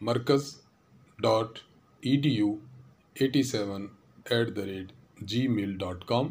markaz.edu87@gmail.com।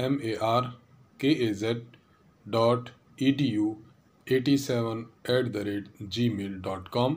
markaz.edu87@gmail.com।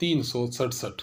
367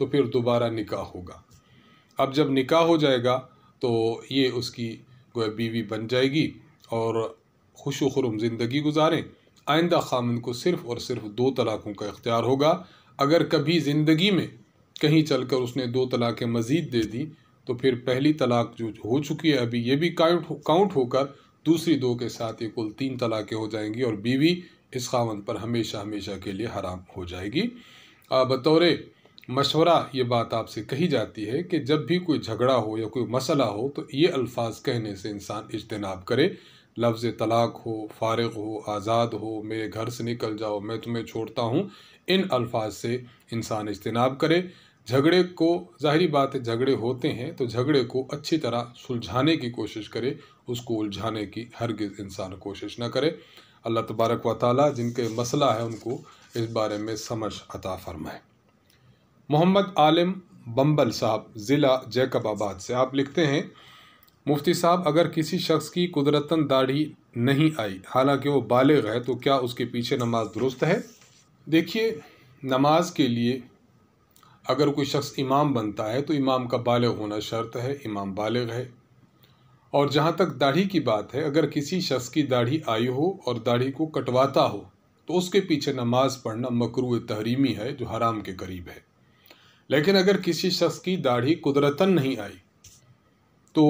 تو پھر دوبارہ نکاح ہوگا۔ اب جب نکاح ہو جائے گا تو یہ اس کی گویا بیوی بن جائے گی اور خوش و خرم زندگی گزاریں۔ آئندہ خامن کو صرف اور صرف 2 طلاقوں کا اختیار ہوگا۔ اگر کبھی زندگی میں کہیں چل کر اس نے 2 طلاقیں مزید دے دی تو پھر پہلی طلاق جو ہو چکی ہے ابھی، یہ بھی کاؤنٹ ہو کر دوسری 2 کے ساتھ یہ کل 3 طلاقیں ہو جائیں گی اور بیوی اس خاوند پر ہمیشہ ہمیشہ کے لیے حرام ہو جائے گی۔ بطور مشورہ یہ بات آپ سے کہی جاتی ہے کہ جب بھی کوئی جھگڑا ہو یا کوئی مسئلہ ہو تو یہ الفاظ کہنے سے انسان اجتناب کرے۔ لفظ طلاق ہو، فارغ ہو، آزاد ہو، میرے گھر سے نکل جاؤ، میں تمہیں چھوڑتا ہوں، ان الفاظ سے انسان اجتناب کرے۔ جھگڑے کو، ظاہری بات ہے جھگڑے ہوتے ہیں تو جھگڑے کو اچھی طرح سلجھانے کی کوشش کرے، اس کو الجھانے کی ہرگز انسان کوشش نہ کرے۔ اللہ تبارک و تعالیٰ جن کے مسئلہ ہے ان کو اس بارے میں سمجھ عطا فرمائے۔ محمد عالم بمبل صاحب ضلع جیکب آباد سے آپ لکھتے ہیں، مفتی صاحب اگر کسی شخص کی قدرتاً داڑھی نہیں آئی حالانکہ وہ بالغ ہے تو کیا اس کے پیچھے نماز درست ہے؟ دیکھیے، نماز کے لیے اگر کوئی شخص امام بنتا ہے تو امام کا بالغ ہونا شرط ہے، امام بالغ ہے۔ اور جہاں تک داڑھی کی بات ہے، اگر کسی شخص کی داڑھی آئی ہو اور داڑھی کو کٹواتا ہو تو اس کے پیچھے نماز پڑھنا مکروہ تحریمی ہے جو حرام کے قریب ہے۔ لیکن اگر کسی شخص کی داڑھی قدرتاً نہیں آئی تو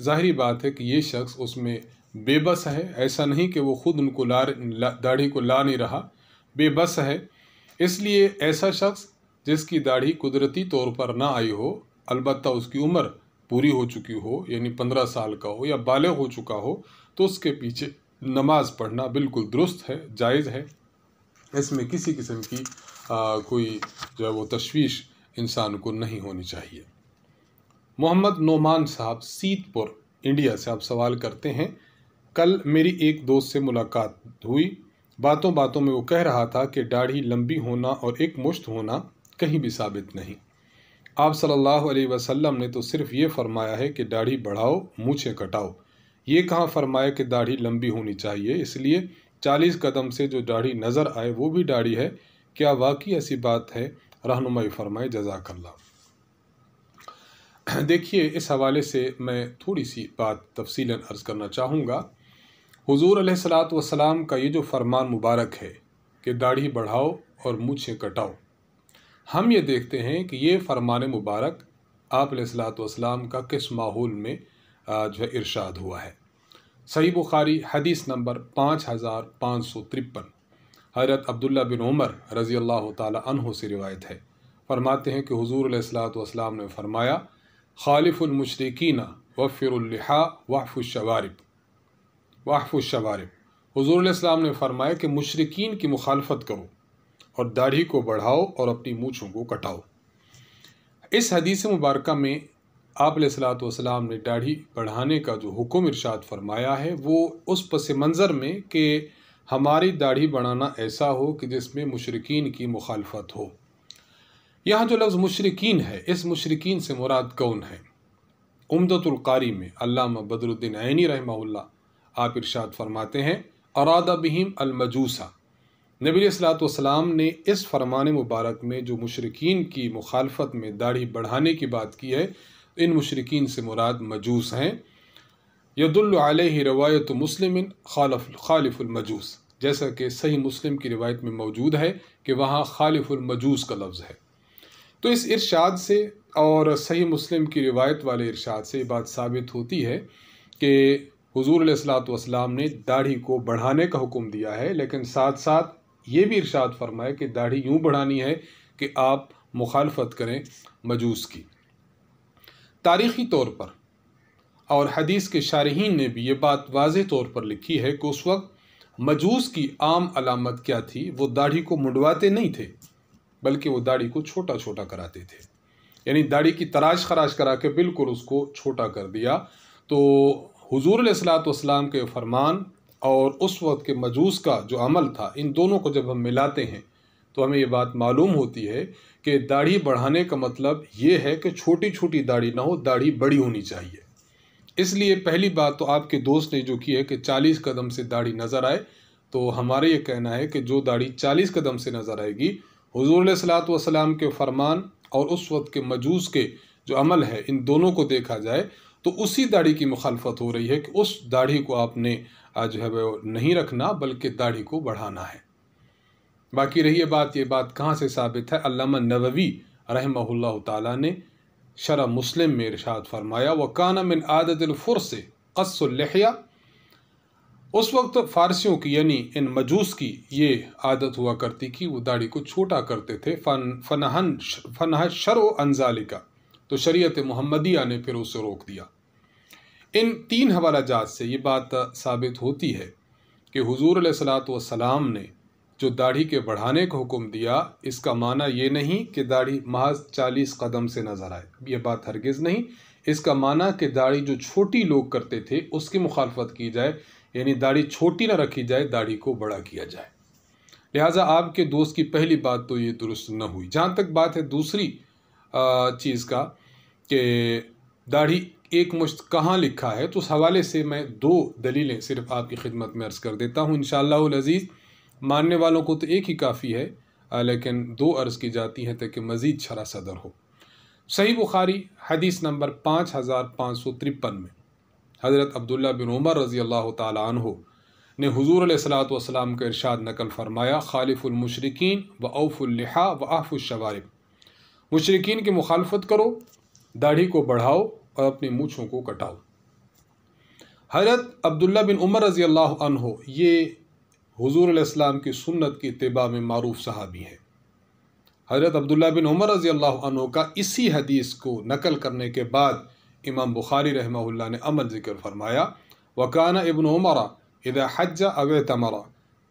ظاہری بات ہے کہ یہ شخص اس میں بے بس ہے، ایسا نہیں کہ وہ خود ان کو داڑھی کو لا نہیں رہا، بے بس ہے۔ اس لیے ایسا شخص جس کی داڑھی قدرتی طور پر نہ آئی ہو، البتہ اس کی عمر پوری ہو چکی ہو، یعنی 15 سال کا ہو یا بالغ ہو چکا ہو، تو اس کے پیچھے نماز پڑھنا بالکل درست ہے، جائز ہے۔ اس میں کسی قسم کی کوئی جو ہے وہ تشویش انسان کو نہیں ہونی چاہیے۔ محمد نعمان صاحب سیت پور انڈیا سے آپ سوال کرتے ہیں، کل میری ایک دوست سے ملاقات ہوئی، باتوں باتوں میں وہ کہہ رہا تھا کہ داڑھی لمبی ہونا اور ایک مشت ہونا کہیں بھی ثابت نہیں۔ آپ صلی اللہ علیہ وسلم نے تو صرف یہ فرمایا ہے کہ داڑھی بڑھاؤ، مونچھیں کٹاؤ، یہ کہاں فرمایا کہ داڑھی لمبی ہونی چاہیے۔ اس لیے 40 قدم سے جو داڑھی نظر آئے وہ بھی داڑھی ہے، کیا واقعی ایسی بات ہے؟ رہنمائی فرمائے، جزاک اللہ۔ دیکھیے، اس حوالے سے میں تھوڑی سی بات تفصیلاً عرض کرنا چاہوں گا۔ حضور علیہ الصلاۃ والسلام کا یہ جو فرمان مبارک ہے کہ داڑھی بڑھاؤ اور مونچھیں کٹاؤ، ہم یہ دیکھتے ہیں کہ یہ فرمان مبارک آپ علیہ الصلاۃ والسلام کا کس ماحول میں جو ہے ارشاد ہوا ہے۔ صحیح بخاری حدیث نمبر 5553، حضرت عبداللہ بن عمر رضی اللہ تعالی عنہ سے روایت ہے، فرماتے ہیں کہ حضور علیہ الصلاۃ والسلام نے فرمایا، خالف المشرکین وفر اللحا واعف الشوارب۔ حضور علیہ السلام نے فرمایا کہ مشرکین کی مخالفت کرو اور داڑھی کو بڑھاؤ اور اپنی مونچھوں کو کٹاؤ۔ اس حدیث مبارکہ میں آپ علیہ الصلاۃ والسلام نے داڑھی بڑھانے کا جو حکم ارشاد فرمایا ہے وہ اس پس منظر میں کہ ہماری داڑھی بڑھانا ایسا ہو کہ جس میں مشرکین کی مخالفت ہو۔ یہاں جو لفظ مشرکین ہے، اس مشرکین سے مراد کون ہے؟ عمدۃ القاری میں علامہ بدر الدین عینی رحمہ اللہ آپ ارشاد فرماتے ہیں، اراد بہم المجوسہ۔ نبی علیہ الصلوۃ والسلام نے اس فرمان مبارک میں جو مشرکین کی مخالفت میں داڑھی بڑھانے کی بات کی ہے، ان مشرکین سے مراد مجوس ہیں۔ یدل علیہ روایت مسلم خالف المجوس، جیسا کہ صحیح مسلم کی روایت میں موجود ہے کہ وہاں خالف المجوس کا لفظ ہے۔ تو اس ارشاد سے اور صحیح مسلم کی روایت والے ارشاد سے یہ بات ثابت ہوتی ہے کہ حضور علیہ الصلوۃ والسلام نے داڑھی کو بڑھانے کا حکم دیا ہے، لیکن ساتھ ساتھ یہ بھی ارشاد فرمائے کہ داڑھی یوں بڑھانی ہے کہ آپ مخالفت کریں مجوس کی۔ تاریخی طور پر اور حدیث کے شارحین نے بھی یہ بات واضح طور پر لکھی ہے کہ اس وقت مجوس کی عام علامت کیا تھی؟ وہ داڑھی کو منڈواتے نہیں تھے بلکہ وہ داڑھی کو چھوٹا چھوٹا کراتے تھے، یعنی داڑھی کی تراش خراش کرا کے بالکل اس کو چھوٹا کر دیا۔ تو حضور علیہ الصلوۃ والسلام کے فرمان اور اس وقت کے مجوس کا جو عمل تھا، ان دونوں کو جب ہم ملاتے ہیں تو ہمیں یہ بات معلوم ہوتی ہے کہ داڑھی بڑھانے کا مطلب یہ ہے کہ چھوٹی چھوٹی داڑھی نہ ہو، داڑھی بڑی ہونی چاہیے۔ اس لیے پہلی بات تو آپ کے دوست نے جو کی ہے کہ 40 قدم سے داڑھی نظر آئے، تو ہمارا یہ کہنا ہے کہ جو داڑھی 40 قدم سے نظر آئے گی، حضور علیہ الصلوۃ والسلام کے فرمان اور اس وقت کے مجوس کے جو عمل ہے، ان دونوں کو دیکھا جائے تو اسی داڑھی کی مخالفت ہو رہی ہے کہ اس داڑھی کو آپ نے جو ہے وہ نہیں رکھنا بلکہ داڑھی کو بڑھانا ہے۔ باقی رہی یہ بات کہاں سے ثابت ہے؟ علامہ نووی رحمہ اللہ تعالیٰ نے شرح مسلم میں ارشاد فرمایا وَكَانَ مِنْ عَادَةِ الْفُرْسِ قَصُّ اللِّحْيَةِ، اس وقت فارسیوں کی یعنی ان مجوس کی یہ عادت ہوا کرتی کہ وہ داڑھی کو چھوٹا کرتے تھے۔ فَنَهَ الشَّرْعُ عَنْ ذَلِكَ، تو شریعت محمدیہ نے پھر اسے روک دیا۔ ان تین حوالہ جات سے یہ بات ثابت ہوتی ہے کہ حضور علیہ الصلوۃ والسلام نے جو داڑھی کے بڑھانے کا حکم دیا، اس کا معنی یہ نہیں کہ داڑھی محض 40 قدم سے نظر آئے، یہ بات ہرگز نہیں۔ اس کا معنی کہ داڑھی جو چھوٹی لوگ کرتے تھے اس کی مخالفت کی جائے، یعنی داڑھی چھوٹی نہ رکھی جائے، داڑھی کو بڑا کیا جائے۔ لہٰذا آپ کے دوست کی پہلی بات تو یہ درست نہ ہوئی۔ جہاں تک بات ہے دوسری چیز کا کہ داڑھی ایک مشت کہاں لکھا ہے، تو اس حوالے سے میں 2 دلیلیں صرف آپ کی خدمت میں عرض کر دیتا ہوں انشاءاللہ العزیز۔ ماننے والوں کو تو ایک ہی کافی ہے، لیکن 2 عرض کی جاتی ہیں تاکہ مزید شرح صدر ہو۔ صحیح بخاری حدیث نمبر 5553 میں حضرت عبداللہ بن عمر رضی اللہ تعالی عنہ نے حضور علیہ الصلوۃ والسلام کا ارشاد نقل فرمایا خالف المشرکین وأوفوا اللحا وأعفوا الشوارب، مشرکین کی مخالفت کرو، داڑھی کو بڑھاؤ اور اپنی مونچھوں کو کٹاؤ۔ حضرت عبداللہ بن عمر رضی اللہ عنہ یہ حضور علیہ السلام کی سنت کی اتباع میں معروف صحابی ہیں۔ حضرت عبداللہ بن عمر رضی اللہ عنہ کا اسی حدیث کو نقل کرنے کے بعد امام بخاری رحمہ اللہ نے عمل ذکر فرمایا وَكَانَ ابن عمر اذا حج او اعتمر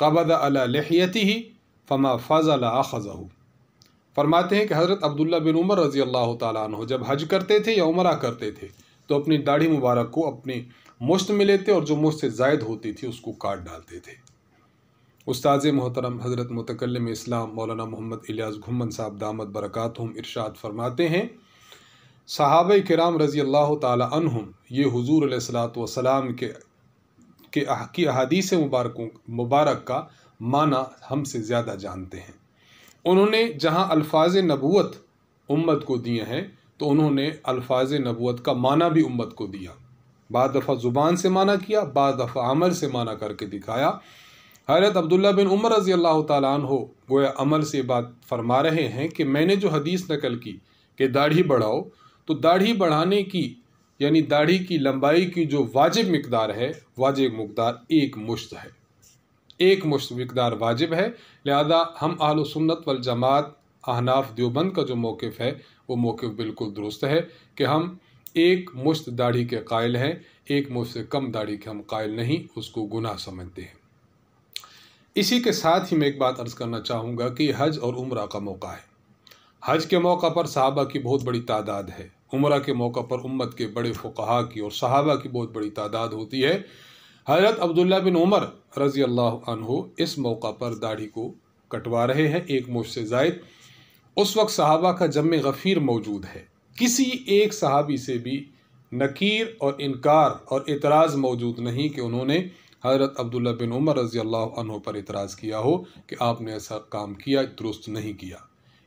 قبض على لحيته فما فضل اخذه، فرماتے ہیں کہ حضرت عبداللہ بن عمر رضی اللہ تعالیٰ عنہ جب حج کرتے تھے یا عمرہ کرتے تھے تو اپنی داڑھی مبارک کو اپنی مشت میں لیتے اور جو مشت سے زائد ہوتی تھی اس کو کاٹ ڈالتے تھے۔ استاذ محترم حضرت متکلم اسلام مولانا محمد الیاس گھمن صاحب دامت برکاتہم ارشاد فرماتے ہیں صحابہ کرام رضی اللہ تعالی عنہم یہ حضور علیہ الصلوۃ والسلام کی احادیث مبارک کا معنی ہم سے زیادہ جانتے ہیں۔ انہوں نے جہاں الفاظ نبوت امت کو دیے ہیں تو انہوں نے الفاظ نبوت کا معنی بھی امت کو دیا، بعض دفعہ زبان سے معنی کیا، بعض دفعہ عمل سے معنی کر کے دکھایا۔ حضرت عبداللہ بن عمر رضی اللہ تعالیٰ عنہ گویا عمل سے بات فرما رہے ہیں کہ میں نے جو حدیث نقل کی کہ داڑھی بڑھاؤ، تو داڑھی بڑھانے کی یعنی داڑھی کی لمبائی کی جو واجب مقدار ہے، واجب مقدار 1 مشت ہے، 1 مشت مقدار واجب ہے۔ لہذا ہم اہل سنت والجماعت احناف دیوبند کا جو موقف ہے وہ موقف بالکل درست ہے کہ ہم 1 مشت داڑھی کے قائل ہیں، 1 مشت سے کم داڑھی کے ہم قائل نہیں، اس کو گناہ سمجھتے ہیں۔ اسی کے ساتھ ہی میں ایک بات عرض کرنا چاہوں گا کہ حج اور عمرہ کا موقع ہے۔ حج کے موقع پر صحابہ کی بہت بڑی تعداد ہے، عمرہ کے موقع پر امت کے بڑے فقہا کی اور صحابہ کی بہت بڑی تعداد ہوتی ہے۔ حضرت عبداللہ بن عمر رضی اللہ عنہ اس موقع پر داڑھی کو کٹوا رہے ہیں 1 مشت سے زائد۔ اس وقت صحابہ کا جمع غفیر موجود ہے، کسی ایک صحابی سے بھی نکیر اور انکار اور اعتراض موجود نہیں کہ انہوں نے حضرت عبداللہ بن عمر رضی اللہ عنہ پر اعتراض کیا ہو کہ آپ نے ایسا کام کیا، درست نہیں کیا۔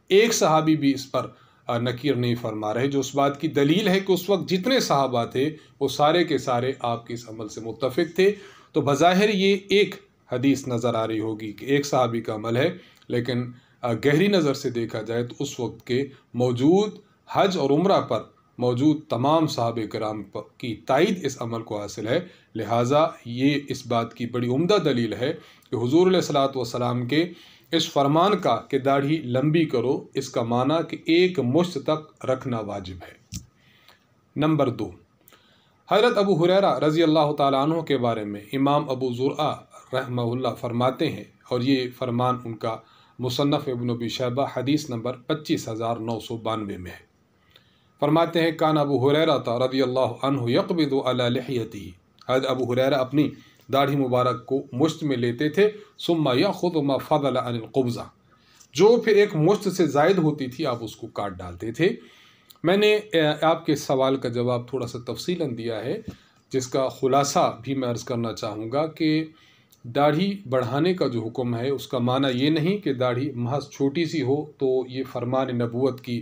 ایک صحابی بھی اس پر نکیر نہیں فرما رہے، جو اس بات کی دلیل ہے کہ اس وقت جتنے صحابہ تھے وہ سارے کے سارے آپ کے اس عمل سے متفق تھے۔ تو بظاہر یہ ایک حدیث نظر آ رہی ہوگی کہ ایک صحابی کا عمل ہے، لیکن گہری نظر سے دیکھا جائے تو اس وقت کے موجود حج اور عمرہ پر موجود تمام صحابہ کرام کی تائید اس عمل کو حاصل ہے۔ لہٰذا یہ اس بات کی بڑی عمدہ دلیل ہے کہ حضور علیہ الصلوۃ والسلام کے اس فرمان کا کہ داڑھی لمبی کرو، اس کا معنی کہ 1 مشت تک رکھنا واجب ہے۔ نمبر 2، حضرت ابو ہریرہ رضی اللہ تعالیٰ عنہ کے بارے میں امام ابو زرعہ رحمہ اللہ فرماتے ہیں، اور یہ فرمان ان کا مصنف ابن ابی شیبہ حدیث نمبر 25992 میں ہے۔ فرماتے ہیں کان ابو ہریرہ رضی اللہ عنہ یقبض علی لحیتہ، حضرت ابو ہریرہ اپنی داڑھی مبارک کو مشت میں لیتے تھے، ثم یاخذ ما فضل عن القبضہ، جو پھر 1 مشت سے زائد ہوتی تھی آپ اس کو کاٹ ڈالتے تھے۔ میں نے آپ کے سوال کا جواب تھوڑا سا تفصیلاً دیا ہے، جس کا خلاصہ بھی میں عرض کرنا چاہوں گا کہ داڑھی بڑھانے کا جو حکم ہے اس کا معنی یہ نہیں کہ داڑھی محض چھوٹی سی ہو تو یہ فرمان نبوت کی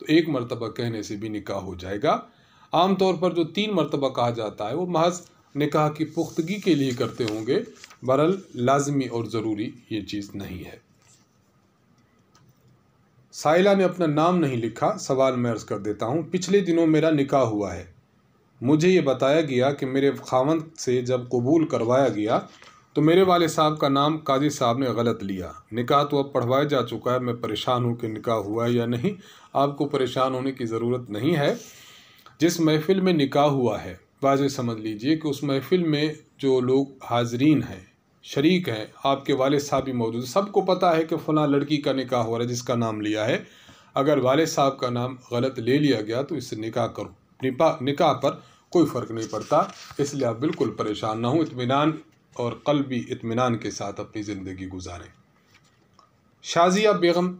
تو ایک مرتبہ کہنے سے بھی نکاح ہو جائے گا۔ عام طور پر جو 3 مرتبہ کہا جاتا ہے وہ محض نکاح کی پختگی کے لیے کرتے ہوں گے، بہرحال لازمی اور ضروری یہ چیز نہیں ہے۔ سائلہ نے اپنا نام نہیں لکھا، سوال میں عرض کر دیتا ہوں۔ پچھلے دنوں میرا نکاح ہوا ہے، مجھے یہ بتایا گیا کہ میرے خاوند سے جب قبول کروایا گیا تو میرے والد صاحب کا نام قاضی صاحب نے غلط لیا۔ نکاح تو اب پڑھوایا جا چکا ہے، میں پریشان ہوں کہ نکاح ہوا ہے یا نہیں۔ آپ کو پریشان ہونے کی ضرورت نہیں ہے۔ جس محفل میں نکاح ہوا ہے واضح سمجھ لیجئے کہ اس محفل میں جو لوگ حاضرین ہیں، شریک ہیں، آپ کے والد صاحب بھی موجود ہیں، سب کو پتہ ہے کہ فلاں لڑکی کا نکاح ہو رہا ہے جس کا نام لیا ہے۔ اگر والد صاحب کا نام غلط لے لیا گیا تو اس سے نکاح کرو، نکاح پر کوئی فرق نہیں پڑتا، اس لیے آپ بالکل پریشان نہ ہوں، اطمینان اور قلبی اطمینان کے ساتھ اپنی زندگی گزاریں۔ شازیہ بیگم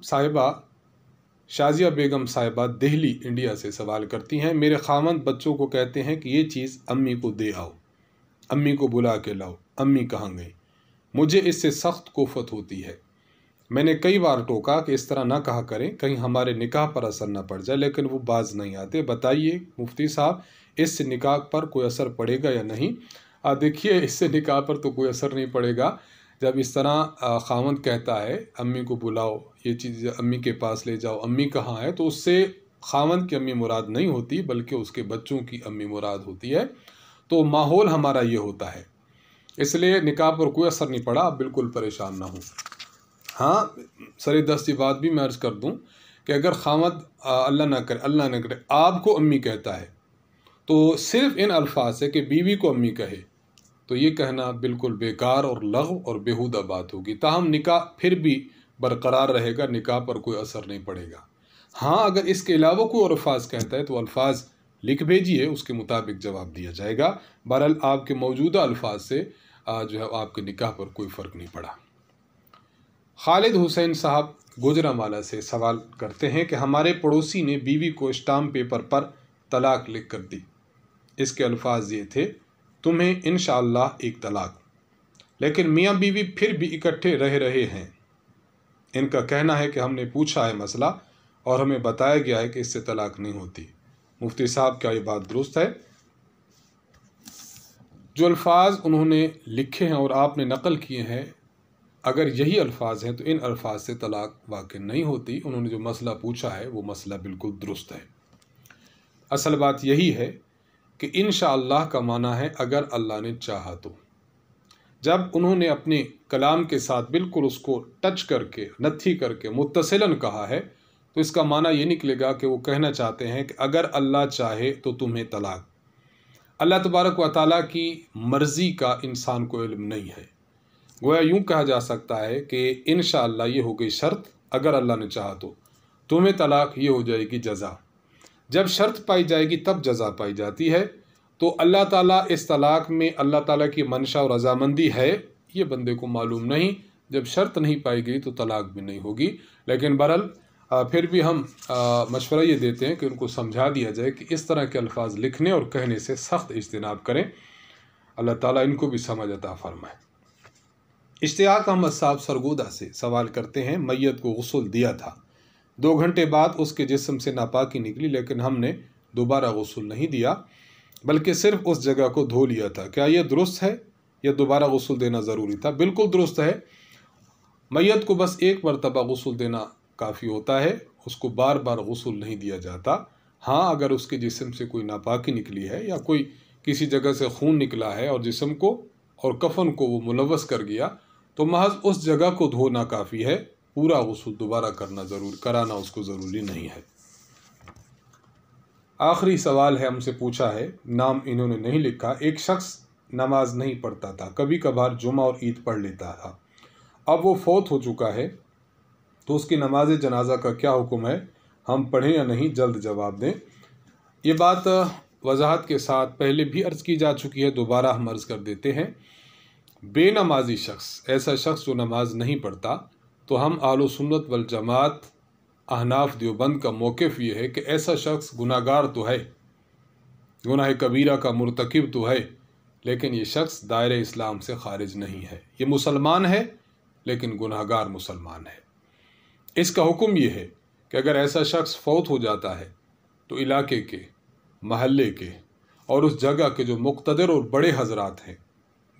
صاحبہ دہلی انڈیا سے سوال کرتی ہیں، میرے خاوند بچوں کو کہتے ہیں کہ یہ چیز امی کو دے آؤ، امی کو بلا کے لاؤ، امی کہاں گئی؟ مجھے اس سے سخت کوفت ہوتی ہے۔ میں نے کئی بار ٹوکا کہ اس طرح نہ کہا کریں، کہیں ہمارے نکاح پر اثر نہ پڑ جائے، لیکن وہ باز نہیں آتے۔ بتائیے مفتی صاحب، اس سے نکاح پر کوئی اثر پڑے گا یا نہیں؟ دیکھیے، اس سے نکاح پر تو کوئی اثر نہیں پڑے گا۔ جب اس طرح خاوند کہتا ہے امی کو بلاؤ، یہ چیز امی کے پاس لے جاؤ، امی کہاں ہے، تو اس سے خاوند کی امی مراد نہیں ہوتی بلکہ اس کے بچوں کی امی مراد ہوتی ہے۔ تو ماحول ہمارا یہ ہوتا ہے، اس لیے نکاح پر کوئی اثر نہیں پڑا، آپ بالکل پریشان نہ ہوں۔ ہاں، سر دست یہ بات بھی میں عرض کر دوں کہ اگر خاوند اللہ نہ کرے آپ کو امی کہتا ہے تو صرف ان الفاظ سے کہ بیوی کو امی کہے تو یہ کہنا بالکل بیکار اور لغو اور بیہودہ بات ہوگی۔ تاہم نکاح پھر بھی برقرار رہے گا، نکاح پر کوئی اثر نہیں پڑے گا۔ ہاں، اگر اس کے علاوہ کوئی اور الفاظ کہتا ہے تو الفاظ لکھ بھیجیے، اس کے مطابق جواب دیا جائے گا۔ بہرحال آپ کے موجودہ الفاظ سے جو ہے آپ کے نکاح پر کوئی فرق نہیں پڑا۔ خالد حسین صاحب گوجرانوالہ سے سوال کرتے ہیں کہ ہمارے پڑوسی نے بیوی کو اسٹامپ پیپر پر طلاق لکھ کر دی۔ اس کے الفاظ یہ تھے، تمہیں انشاءاللہ ایک طلاق، لیکن میاں بیوی پھر بھی اکٹھے رہ رہے ہیں۔ ان کا کہنا ہے کہ ہم نے پوچھا ہے مسئلہ اور ہمیں بتایا گیا ہے کہ اس سے طلاق نہیں ہوتی۔ مفتی صاحب کیا یہ بات درست ہے؟ جو الفاظ انہوں نے لکھے ہیں اور آپ نے نقل کیے ہیں، اگر یہی الفاظ ہیں تو ان الفاظ سے طلاق واقع نہیں ہوتی۔ انہوں نے جو مسئلہ پوچھا ہے وہ مسئلہ بالکل درست ہے۔ اصل بات یہی ہے کہ انشاءاللہ کا معنی ہے اگر اللہ نے چاہا تو۔ جب انہوں نے اپنے کلام کے ساتھ بالکل اس کو ٹچ کر کے، نتھی کر کے متصلاً کہا ہے تو اس کا معنی یہ نکلے گا کہ وہ کہنا چاہتے ہیں کہ اگر اللہ چاہے تو تمہیں طلاق۔ اللہ تبارک و تعالیٰ کی مرضی کا انسان کو علم نہیں ہے۔ گویا یوں کہا جا سکتا ہے کہ انشاءاللہ یہ ہو گئی شرط، اگر اللہ نے چاہا تو تمہیں طلاق، یہ ہو جائے گی جزا۔ جب شرط پائی جائے گی تب جزا پائی جاتی ہے۔ تو اللہ تعالیٰ اس طلاق میں اللہ تعالیٰ کی منشا اور رضامندی ہے، یہ بندے کو معلوم نہیں۔ جب شرط نہیں پائی گئی تو طلاق بھی نہیں ہوگی۔ لیکن بہرحال پھر بھی ہم مشورہ یہ دیتے ہیں کہ ان کو سمجھا دیا جائے کہ اس طرح کے الفاظ لکھنے اور کہنے سے سخت اجتناب کریں۔ اللہ تعالیٰ ان کو بھی سمجھ عطا فرمائے۔ اشتیاق احمد صاحب سرگودا سے سوال کرتے ہیں، میت کو غسل دیا تھا، 2 گھنٹے بعد اس کے جسم سے ناپاکی نکلی، لیکن ہم نے دوبارہ غسل نہیں دیا بلکہ صرف اس جگہ کو دھو لیا تھا، کیا یہ درست ہے یا دوبارہ غسل دینا ضروری تھا؟ بالکل درست ہے۔ میت کو بس ایک مرتبہ غسل دینا کافی ہوتا ہے، اس کو بار بار غسل نہیں دیا جاتا۔ ہاں، اگر اس کے جسم سے کوئی ناپاکی نکلی ہے یا کوئی کسی جگہ سے خون نکلا ہے اور جسم کو اور کفن کو وہ ملوث کر گیا تو محض اس جگہ کو دھونا کافی ہے، پورا غسل دوبارہ کرانا اس کو ضروری نہیں ہے۔ آخری سوال ہے، ہم سے پوچھا ہے، نام انہوں نے نہیں لکھا، ایک شخص نماز نہیں پڑھتا تھا، کبھی کبھار جمعہ اور عید پڑھ لیتا تھا، اب وہ فوت ہو چکا ہے تو اس کی نماز جنازہ کا کیا حکم ہے؟ ہم پڑھیں یا نہیں؟ جلد جواب دیں۔ یہ بات وضاحت کے ساتھ پہلے بھی عرض کی جا چکی ہے، دوبارہ ہم عرض کر دیتے ہیں۔ بے نمازی شخص، ایسا شخص جو نماز نہیں پڑھتا، تو ہم اہل سنت والجماعت احناف دیوبند کا موقف یہ ہے کہ ایسا شخص گناہ گار تو ہے، گناہ کبیرہ کا مرتکب تو ہے، لیکن یہ شخص دائرہ اسلام سے خارج نہیں ہے۔ یہ مسلمان ہے لیکن گناہ گار مسلمان ہے۔ اس کا حکم یہ ہے کہ اگر ایسا شخص فوت ہو جاتا ہے تو علاقے کے، محلے کے اور اس جگہ کے جو مقتدر اور بڑے حضرات ہیں،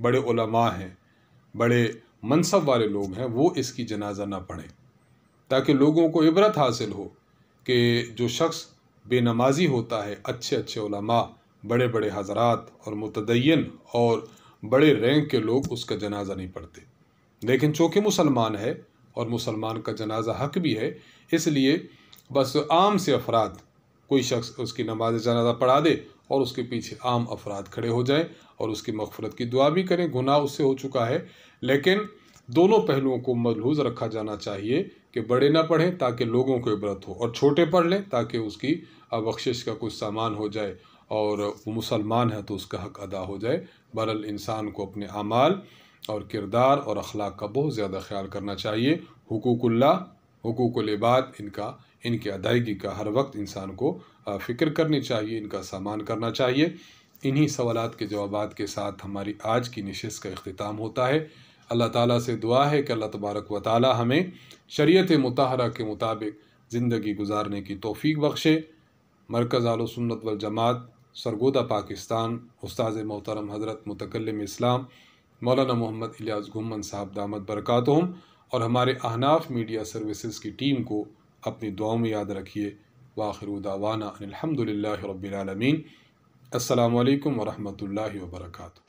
بڑے علماء ہیں، بڑے منصب والے لوگ ہیں، وہ اس کی جنازہ نہ پڑھیں، تاکہ لوگوں کو عبرت حاصل ہو کہ جو شخص بے نمازی ہوتا ہے، اچھے اچھے علماء، بڑے بڑے حضرات اور متدین اور بڑے رینک کے لوگ اس کا جنازہ نہیں پڑھتے، لیکن چونکہ مسلمان ہے اور مسلمان کا جنازہ حق بھی ہے، اس لیے بس عام سے افراد، کوئی شخص اس کی نماز جنازہ پڑھا دے اور اس کے پیچھے عام افراد کھڑے ہو جائیں اور اس کی مغفرت کی دعا بھی کریں، گناہ اس سے ہو چکا ہے، لیکن دونوں پہلوؤں کو ملحوظ رکھا جانا چاہیے کہ بڑے نہ پڑھیں تاکہ لوگوں کو عبرت ہو، اور چھوٹے پڑھ لیں تاکہ اس کی بخشش کا کچھ سامان ہو جائے اور وہ مسلمان ہے تو اس کا حق ادا ہو جائے۔ بہرحال انسان کو اپنے اعمال اور کردار اور اخلاق کا بہت زیادہ خیال کرنا چاہیے۔ حقوق اللہ، حقوق العباد، ان کی ادائیگی کا ہر وقت انسان کو فکر کرنی چاہیے، ان کا سامان کرنا چاہیے۔ انہی سوالات کے جوابات کے ساتھ ہماری آج کی نشست کا اختتام ہوتا ہے۔ اللہ تعالیٰ سے دعا ہے کہ اللہ تبارک و تعالیٰ ہمیں شریعت مطہرہ کے مطابق زندگی گزارنے کی توفیق بخشے۔ مرکز اہل سنت والجماعت، سرگودہ، پاکستان، استاذ محترم حضرت متکلم اسلام مولانا محمد الیاس گھمن صاحب دامت برکاتہم اور ہمارے احناف میڈیا سروسز کی ٹیم کو اپنی دعاؤں میں یاد رکھیے۔ وآخر دعوانا ان الحمد للہ رب العالمین۔ السلام علیکم ورحمۃ اللہ وبرکاتہ۔